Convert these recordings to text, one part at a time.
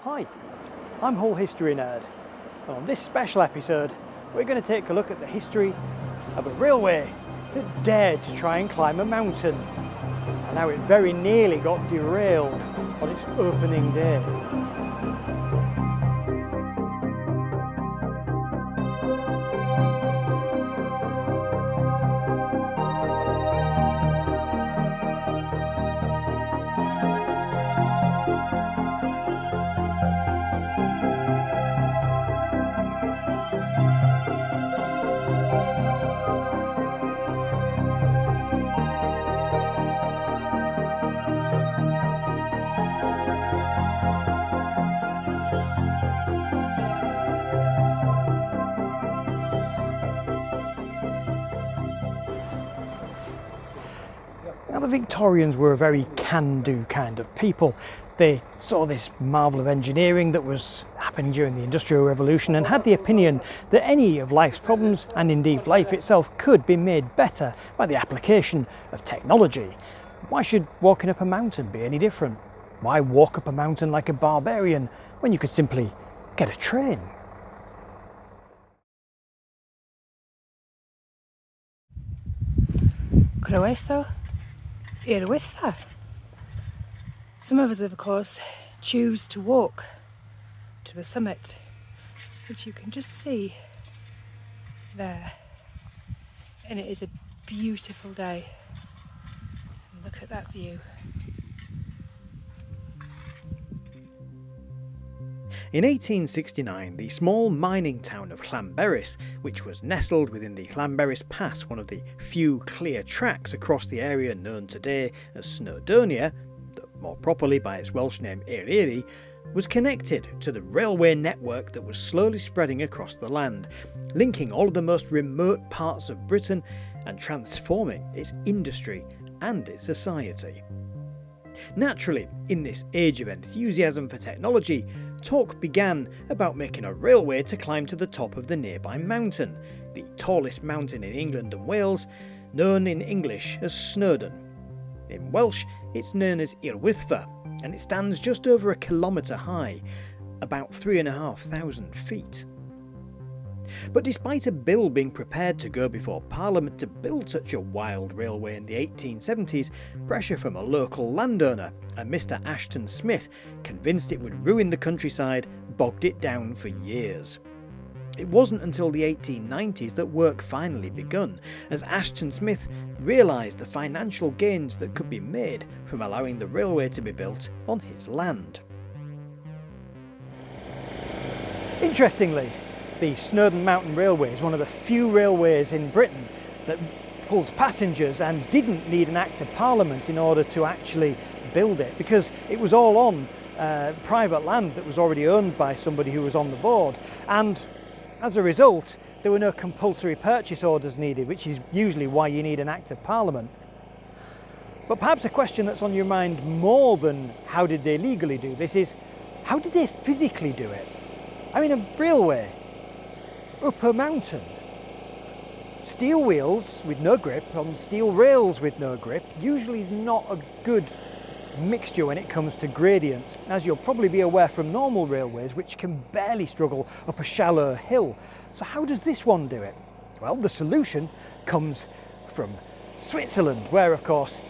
Hi, I'm Hull History Nerd, and on this special episode we're going to take a look at the history of a railway that dared to try and climb a mountain and how it very nearly got derailed on its opening day. Now, the Victorians were a very can-do kind of people. They saw this marvel of engineering that was happening during the Industrial Revolution and had the opinion that any of life's problems, and indeed life itself, could be made better by the application of technology. Why should walking up a mountain be any different? Why walk up a mountain like a barbarian when you could simply get a train? Croeso i'r Wyddfa. Some of us, of course, choose to walk to the summit, which you can just see there. And it is a beautiful day. Look at that view. In 1869, the small mining town of Llanberis, which was nestled within the Llanberis Pass, one of the few clear tracks across the area known today as Snowdonia, more properly by its Welsh name Eryri, was connected to the railway network that was slowly spreading across the land, linking all of the most remote parts of Britain and transforming its industry and its society. Naturally, in this age of enthusiasm for technology, talk began about making a railway to climb to the top of the nearby mountain, the tallest mountain in England and Wales, known in English as Snowdon. In Welsh, it's known as I'r Wyddfa, and it stands just over a kilometre high, about 3,500 feet. But despite a bill being prepared to go before Parliament to build such a wild railway in the 1870s, pressure from a local landowner, a Mr. Ashton Smith, convinced it would ruin the countryside, bogged it down for years. It wasn't until the 1890s that work finally begun, as Ashton Smith realised the financial gains that could be made from allowing the railway to be built on his land. Interestingly, the Snowdon Mountain Railway is one of the few railways in Britain that pulls passengers and didn't need an Act of Parliament in order to actually build it, because it was all on private land that was already owned by somebody who was on the board, and as a result there were no compulsory purchase orders needed, which is usually why you need an Act of Parliament. But perhaps a question that's on your mind more than how did they legally do this is, how did they physically do it? I mean, a railway up a mountain, steel wheels with no grip on steel rails with no grip, usually is not a good mixture when it comes to gradients, as you'll probably be aware from normal railways, which can barely struggle up a shallow hill. So how does this one do it? Well, the solution comes from Switzerland, where of course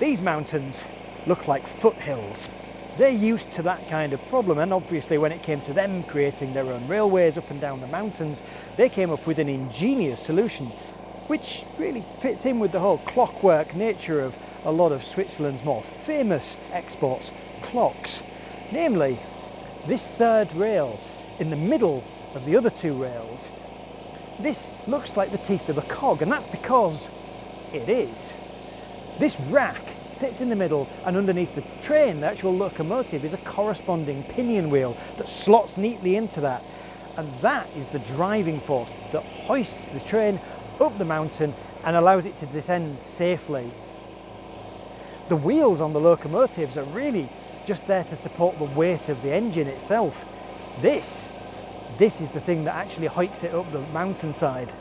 these mountains look like foothills. They're used to that kind of problem, and obviously when it came to them creating their own railways up and down the mountains, they came up with an ingenious solution which really fits in with the whole clockwork nature of a lot of Switzerland's more famous exports, clocks. Namely, this third rail in the middle of the other two rails. This looks like the teeth of a cog, and that's because it is. This rack sits in the middle, and underneath the train, the actual locomotive, is a corresponding pinion wheel that slots neatly into that, and that is the driving force that hoists the train up the mountain and allows it to descend safely. The wheels on the locomotives are really just there to support the weight of the engine itself. This is the thing that actually hikes it up the mountainside.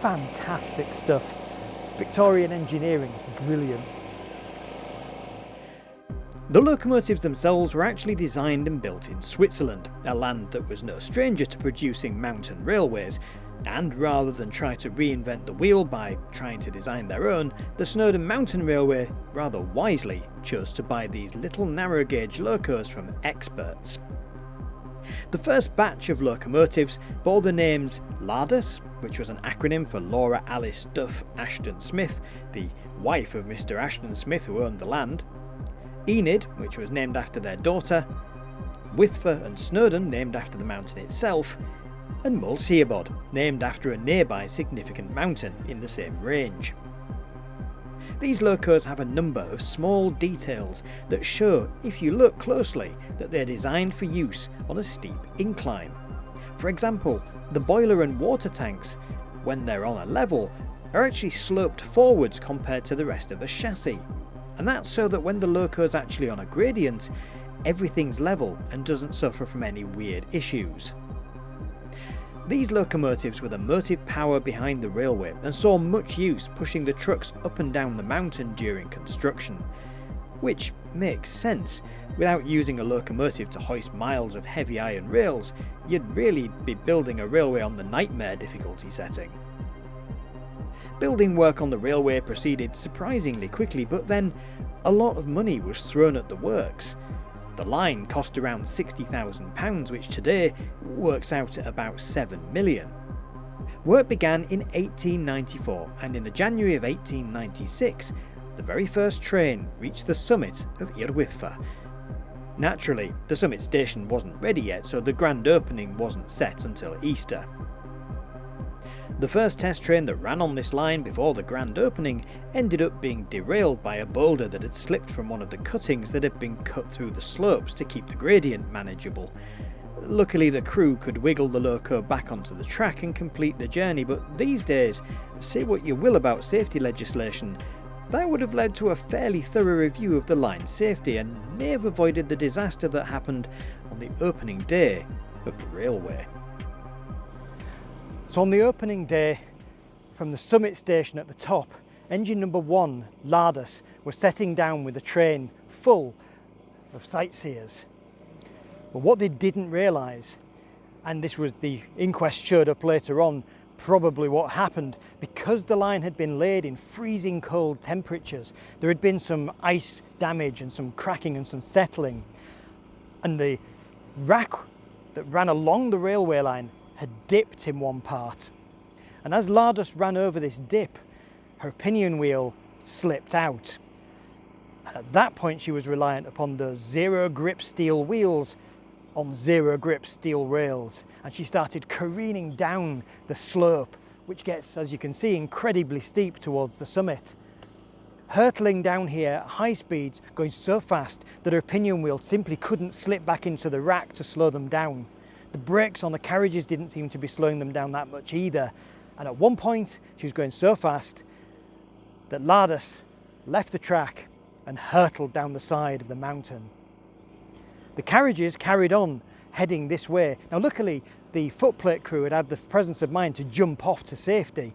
Fantastic stuff. Victorian engineering is brilliant. The locomotives themselves were actually designed and built in Switzerland, a land that was no stranger to producing mountain railways, and rather than try to reinvent the wheel by trying to design their own, the Snowdon Mountain Railway rather wisely chose to buy these little narrow gauge locos from experts. The first batch of locomotives bore the names Lardus, which was an acronym for Laura Alice Duff Ashton Smith, the wife of Mr. Ashton Smith who owned the land, Enid, which was named after their daughter, Withfer and Snowdon, named after the mountain itself, and Mulseabod, named after a nearby significant mountain in the same range. These locos have a number of small details that show, if you look closely, that they're designed for use on a steep incline. For example, the boiler and water tanks, when they're on a level, are actually sloped forwards compared to the rest of the chassis. And that's so that when the loco's actually on a gradient, everything's level and doesn't suffer from any weird issues. These locomotives were the motive power behind the railway and saw much use pushing the trucks up and down the mountain during construction. Which makes sense. Without using a locomotive to hoist miles of heavy iron rails, you'd really be building a railway on the nightmare difficulty setting. Building work on the railway proceeded surprisingly quickly, but then a lot of money was thrown at the works. The line cost around £60,000, which today works out at about $7 million. Work began in 1894, and in the January of 1896, the very first train reached the summit of Irwithfa. Naturally, the summit station wasn't ready yet, so the grand opening wasn't set until Easter. The first test train that ran on this line before the grand opening ended up being derailed by a boulder that had slipped from one of the cuttings that had been cut through the slopes to keep the gradient manageable. Luckily, the crew could wiggle the loco back onto the track and complete the journey, but these days, say what you will about safety legislation, that would have led to a fairly thorough review of the line's safety and may have avoided the disaster that happened on the opening day of the railway. So on the opening day, from the summit station at the top, engine number 1, Lardus, was setting down with a train full of sightseers. But what they didn't realise, and this was the inquest showed up later on, probably what happened, because the line had been laid in freezing cold temperatures, there had been some ice damage and some cracking and some settling, and the rack that ran along the railway line had dipped in one part. And as Lardus ran over this dip, her pinion wheel slipped out. And at that point she was reliant upon those zero grip steel wheels on zero grip steel rails, and she started careening down the slope, which gets, as you can see, incredibly steep towards the summit. Hurtling down here at high speeds, going so fast that her pinion wheel simply couldn't slip back into the rack to slow them down. The brakes on the carriages didn't seem to be slowing them down that much either, and at one point she was going so fast that Lardus left the track and hurtled down the side of the mountain. The carriages carried on heading this way. Now luckily the footplate crew had had the presence of mind to jump off to safety,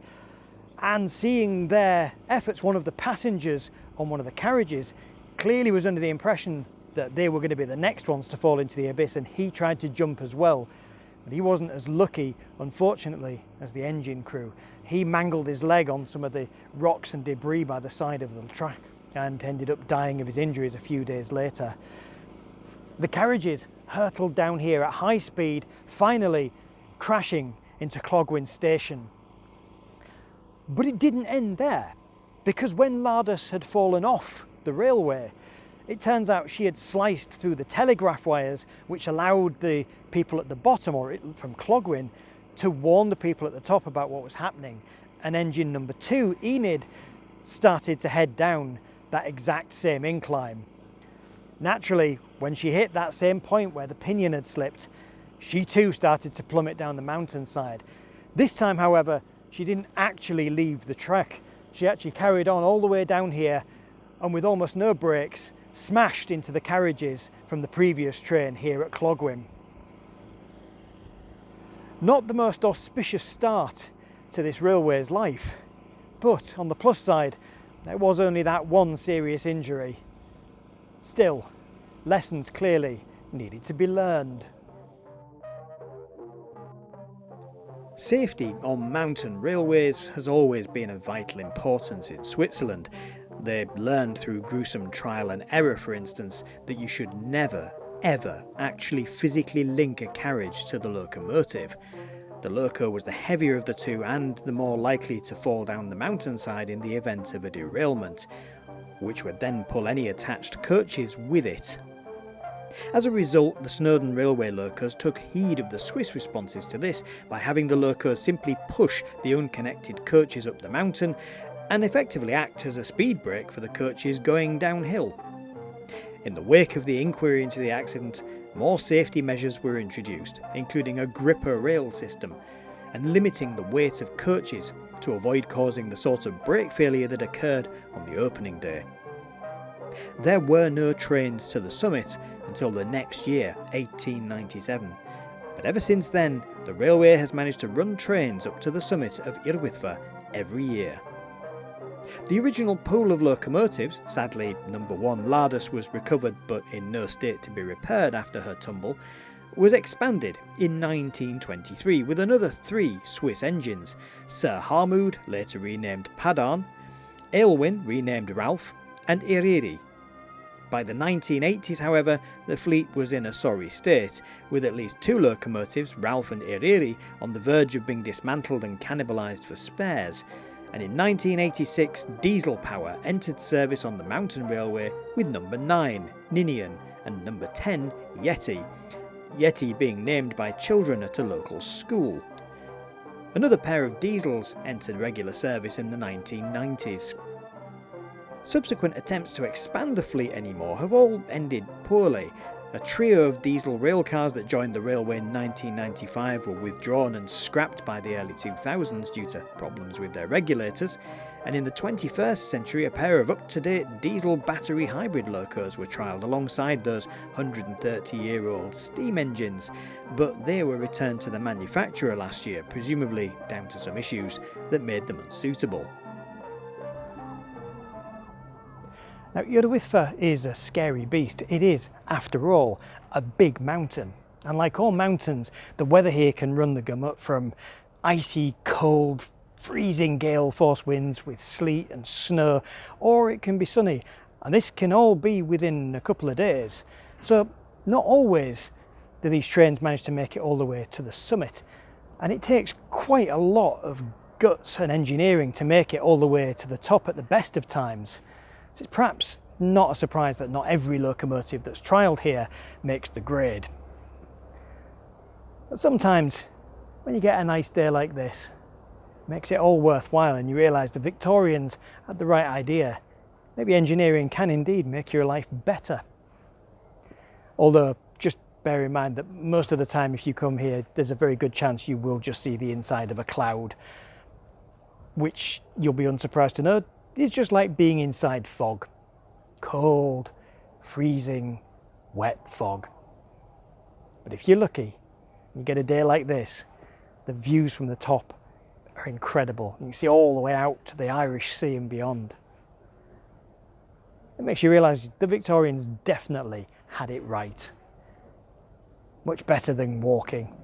and seeing their efforts, one of the passengers on one of the carriages clearly was under the impression that they were going to be the next ones to fall into the abyss, and he tried to jump as well. But he wasn't as lucky, unfortunately, as the engine crew. He mangled his leg on some of the rocks and debris by the side of the track and ended up dying of his injuries a few days later. The carriages hurtled down here at high speed, finally crashing into Clogwyn station. But it didn't end there, because when Lardus had fallen off the railway, it turns out she had sliced through the telegraph wires, which allowed the people at the bottom, or from Clogwyn, to warn the people at the top about what was happening. And engine number 2, Enid, started to head down that exact same incline. Naturally, when she hit that same point where the pinion had slipped, she too started to plummet down the mountainside. This time, however, she didn't actually leave the track. She actually carried on all the way down here, and with almost no brakes, smashed into the carriages from the previous train here at Clogwyn. Not the most auspicious start to this railway's life, but on the plus side, there was only that one serious injury. Still, lessons clearly needed to be learned. Safety on mountain railways has always been of vital importance in Switzerland. They learned through gruesome trial and error, for instance, that you should never, ever actually physically link a carriage to the locomotive. The loco was the heavier of the two and the more likely to fall down the mountainside in the event of a derailment, which would then pull any attached coaches with it. As a result, the Snowdon railway locos took heed of the Swiss responses to this by having the locos simply push the unconnected coaches up the mountain and effectively act as a speed brake for the coaches going downhill. In the wake of the inquiry into the accident, more safety measures were introduced, including a gripper rail system, and limiting the weight of coaches to avoid causing the sort of brake failure that occurred on the opening day. There were no trains to the summit until the next year, 1897, but ever since then, the railway has managed to run trains up to the summit of Irwithfa every year. The original pool of locomotives, sadly number 1 Lardus was recovered but in no state to be repaired after her tumble, was expanded in 1923 with another 3 Swiss engines: Sir Harmud, later renamed Padarn, Aylwin, renamed Ralph, and Iriri. By the 1980s, however, the fleet was in a sorry state, with at least 2 locomotives, Ralph and Iriri, on the verge of being dismantled and cannibalised for spares. And in 1986, diesel power entered service on the mountain railway with number 9, Ninian, and number 10, Yeti. Yeti being named by children at a local school. Another pair of diesels entered regular service in the 1990s. Subsequent attempts to expand the fleet anymore have all ended poorly. A trio of diesel railcars that joined the railway in 1995 were withdrawn and scrapped by the early 2000s due to problems with their regulators, and in the 21st century a pair of up-to-date diesel battery hybrid locos were trialled alongside those 130-year-old steam engines, but they were returned to the manufacturer last year, presumably down to some issues that made them unsuitable. Now, Irwithfa is a scary beast. It is, after all, a big mountain. And like all mountains, the weather here can run the gamut from icy, cold, freezing gale force winds with sleet and snow, or it can be sunny. And this can all be within a couple of days. So not always do these trains manage to make it all the way to the summit. And it takes quite a lot of guts and engineering to make it all the way to the top at the best of times. So it's perhaps not a surprise that not every locomotive that's trialled here makes the grade. But sometimes, when you get a nice day like this, it makes it all worthwhile and you realise the Victorians had the right idea. Maybe engineering can indeed make your life better. Although, just bear in mind that most of the time if you come here, there's a very good chance you will just see the inside of a cloud, which you'll be unsurprised to know is just like being inside fog. Cold, freezing, wet fog. But if you're lucky, you get a day like this, the views from the top are incredible. You can see all the way out to the Irish Sea and beyond. It makes you realise the Victorians definitely had it right. Much better than walking.